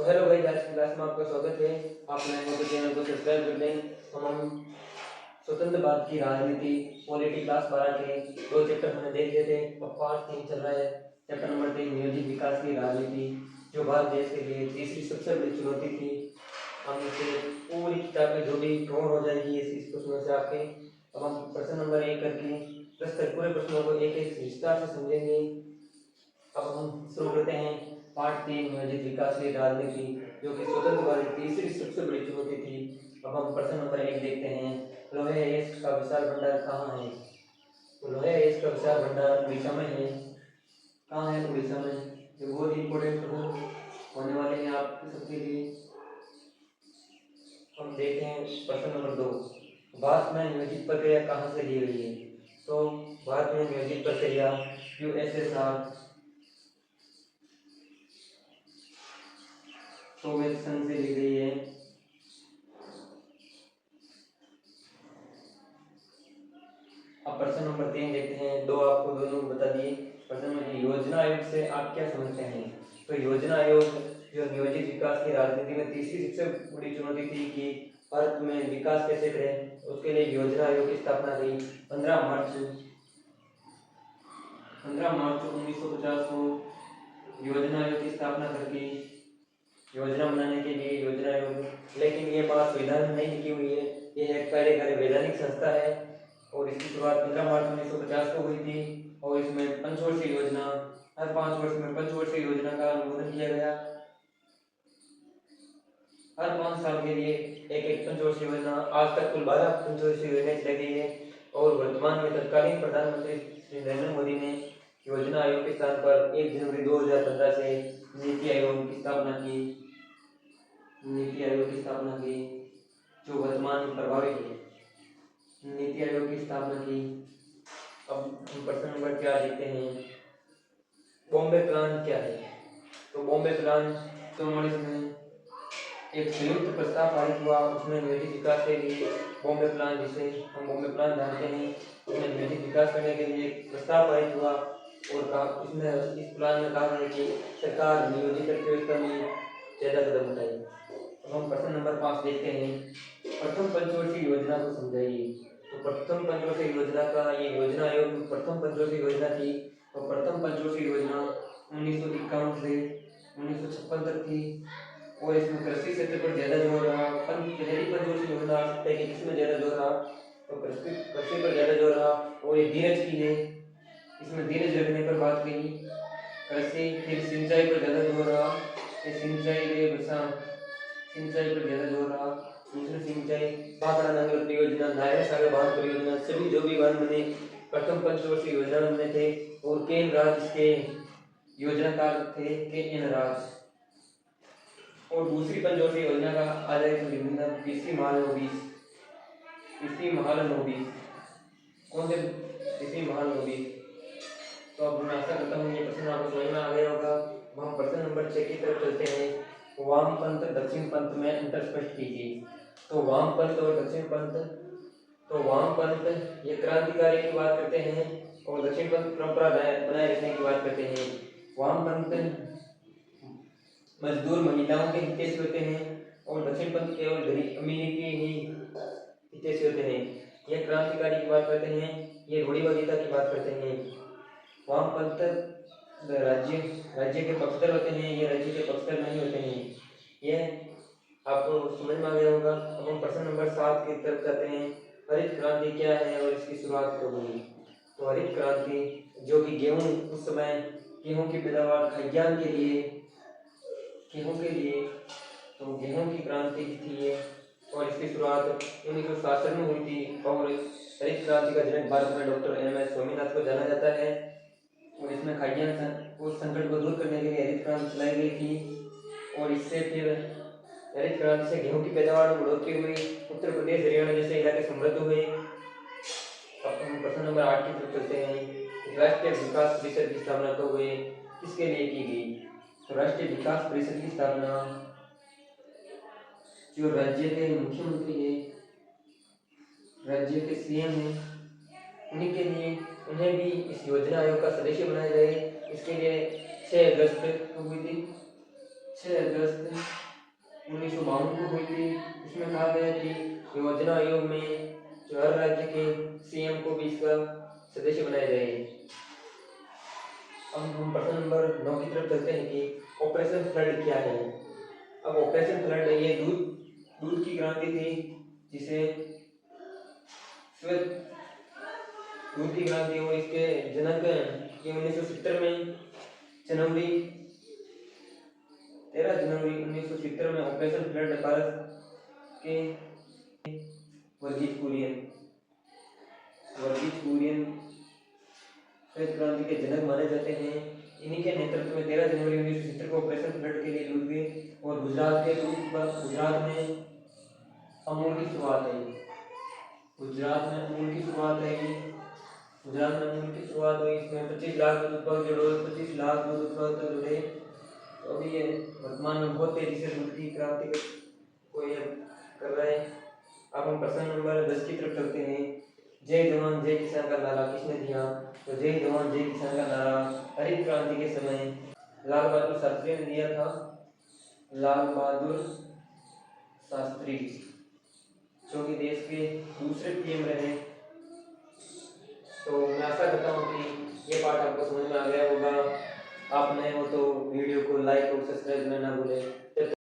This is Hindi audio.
हेलो गाइस, आज की क्लास में आपका स्वागत है। आप नए हो तो चैनल को सब्सक्राइब कर दें। हम स्वतंत्र भारत की राजनीति पॉलिटी क्लास 12 के दो चैप्टर हमने देख लिए थे। अब पार्ट 3 चल रहा है। चैप्टर नंबर 3 नियोजित विकास की राजनीति, जो भारत देश के लिए तीसरी सबसे बड़ी चुनौती थी। हम इसे पूरी किताबें जो भी कवर हो जाएगी इस प्रश्नों से आपके। अब हम प्रश्न नंबर 1 करके 10 तक पूरे प्रश्नों को एक एक विस्तार से समझेंगे। अब हम शुरू करते हैं पार्ट 3 नियोजित विकास की राजनीति, जो कि स्वतंत्र भारत की तीसरी सबसे बड़ी चुनौती थी। अब हम प्रश्न नंबर 1 देखते हैं। लोहे एस का विशाल भंडार कहाँ है? तो लोहे एस का विशाल भंडार उड़ीसा में है। कहाँ है? उड़ीसा में। ये बहुत इंपॉर्टेंट प्रश्न होने वाले हैं आप सबके लिए। हम देखते हैं प्रश्न नंबर 2। भारत में नियोजित प्रक्रिया कहाँ से ली गई है? तो भारत में नियोजित प्रक्रिया यूएसएसआर सोवियत संघ से ली गई है। अब प्रश्न नंबर 3 देखते हैं। दो आपको दोनों बता दिए। प्रश्न नंबर योजना आयोग से आप क्या समझते हैं? तो योजना आयोग जो नियोजित विकास की राजनीति में तीसरी सबसे बड़ी चुनौती थी कि भारत में विकास कैसे करें, उसके लिए योजना आयोग की स्थापना हुई 15 मार्च 1950 को योजना आयोग की स्थापना करके योजना बनाने के लिए योजना आयोग। लेकिन ये बात संविधान में नहीं लिखी हुई है। यह एक कार्यकारी वैधानिक संस्था है और इसकी शुरुआत 15 मार्च 1950 को हुई थी। और इसमें पंचवर्षीय योजना, हर 5 वर्ष में पंचवर्षीय योजना का अनुमोदन किया गया। हर 5 साल के लिए एक एक पंचवर्षीय योजना। आज तक कुल 12 पंचवर्षीय योजनाएं चलाई गई है। और वर्तमान में तत्कालीन प्रधानमंत्री श्री नरेंद्र मोदी ने योजना आयोग के स्थान पर 1 जनवरी 2015 से नीति आयोग की स्थापना की। जो वर्तमान में प्रभावी है। नीति आयोग की स्थापना की। अब हम प्रश्न नंबर 4 देखते हैं। बॉम्बे प्लान क्या है? तो बॉम्बे प्लान 1944 में एक संयुक्त प्रस्ताव पारित हुआ। उसमें नियोजित विकास के लिए बॉम्बे प्लान, जिसे हम बॉम्बे प्लान जानते हैं, उसमें नियोजित विकास करने के लिए एक प्रस्ताव पारित हुआ। और कहा इसमें इस प्लान में कहा है कि सरकार नियोजित अर्थव्यवस्था में ज्यादा कदम उठाए। तो हम प्रश्न नंबर 5 देखते हैं। प्रथम पंचवर्षीय योजना को समझाइए। तो प्रथम पंचवर्षीय योजना का ये योजना आयोग में प्रथम पंचवर्षीय योजना थी। तो प्रथम पंचवर्षीय योजना 1951 से 1956 तक थी। और इसमें कृषि क्षेत्र पर ज्यादा जोर रहा। पहली पंचवर्षीय योजना आ सकता है कि किसमें ज्यादा जोर रहा? तो कृषि पर ज्यादा जोर रहा। और ये धीरज की है, इसमें धीरज रखने पर बात कही। कृषि, फिर सिंचाई पर ज्यादा जोर रहा। सिंचाई पर ज्यादा जोर रहा। दूसरी सिंचाई, भाखड़ा नांगल परियोजना, नारायण सागर बांध परियोजना, सभी जो भी बांध बने प्रथम पंचवर्षीय योजना में थे। और केंद्र राज्य के योजनाकार थे के.एन. राज। और दूसरी पंचवर्षीय योजना का आधारित पीसी महालनोबिस। कौन से? पीसी महालनोबिस। तो अब मैं आशा करता हूँ ये प्रश्न आपको समझ में आ गया होगा। हम प्रश्न नंबर 6 की तरफ चलते हैं। वामपंथ दक्षिण पंथ में अंतर स्पष्ट कीजिए। तो वामपंथ और दक्षिण पंथ। तो वामपंथ ये क्रांतिकारी की बात करते हैं और दक्षिण पंथ परंपरा बनाए रखने की बात करते हैं। वामपंथ मजदूर महिलाओं के हित से होते हैं और दक्षिण पंथ केवल अमीर के ही हित से होते हैं। ये क्रांतिकारी की बात करते हैं, ये रूढ़िवादिता की बात करते हैं। वामपंथ राज्य के पक्षधर होते हैं, ये राज्य के पक्षधर नहीं होते हैं। ये आपको समझ में आ गया होगा। अब हम प्रश्न नंबर 7 की तरफ जाते हैं। हरित क्रांति क्या है और इसकी शुरुआत कब हुई? तो हरित क्रांति, जो कि गेहूं, उस समय गेहूं की पैदावार खाद्यान्न के लिए, तो गेहूं की क्रांति थी ये। और इसकी शुरुआत 1967 में हुई थी। और हरित क्रांति का जनक भारत में डॉक्टर एम.एस. स्वामीनाथन को जाना जाता है। और इसमें खाद्यान्न उस संकट को दूर करने के लिए हरित क्रांति चलाई गई थी। और इससे फिर हरित क्रांति से गेहूं की पैदावार में बढ़ोतरी हुई। उत्तर प्रदेश, हरियाणा जैसे इलाके समृद्ध हुए। अब हम प्रश्न नंबर 8 की तरफ चलते हैं। राष्ट्रीय विकास परिषद की स्थापना कब हुई, किसके लिए की गई? तो राष्ट्रीय विकास परिषद की स्थापना जो राज्य के मुख्यमंत्री है, राज्य के सीएम है, उन्हीं के लिए, उन्हें भी इस योजना आयोग का सदस्य बनाया जाए, इसके लिए 6 अगस्त को हुई थी। 6 अगस्त 1952 को हुई थी। इसमें कहा गया कि योजना आयोग में जो हर राज्य के सीएम को भी इसका सदस्य बनाया जाए। अब हम प्रश्न नंबर 9 की तरफ चलते हैं कि ऑपरेशन फ्लड क्या है। अब ऑपरेशन फ्लड ये दूध की क्रांति थी, जिसे श्वेत दूध की क्रांति और इसके जनक की 1970 में जनवरी 13 जनवरी 1970 में ऑपरेशन फ्लड भारत के वर्गीज कुरियन श्वेत क्रांति के जनक माने जाते हैं। इन्हीं के नेतृत्व में 13 जनवरी 1970 को ऑपरेशन फ्लड के लिए लूट गए और गुजरात में अमूल की शुरुआत है। गुजरात में अमूल की शुरुआत हुई। इसमें 25 लाख दूध उत्पादक 25 लाख दूध उत्पादक जुड़े। तो अभी ये वर्तमान में बहुत तेजी से दूध की क्रांति को ये कर रहा है। अब हम प्रश्न नंबर 10 की तरफ चलते हैं। जय जवान जय किसान का नारा किसने दिया? तो जय जवान जय किसान का नारा हरित क्रांति के समय लाल बहादुर शास्त्री ने दिया था। लाल बहादुर शास्त्री जो कि देश के दूसरे पीएम रहे। तो मैं आशा करता हूँ कि ये पाठ आपको समझ में आ गया होगा। आप नए हो तो वीडियो को लाइक और सब्सक्राइब करना ना भूलें।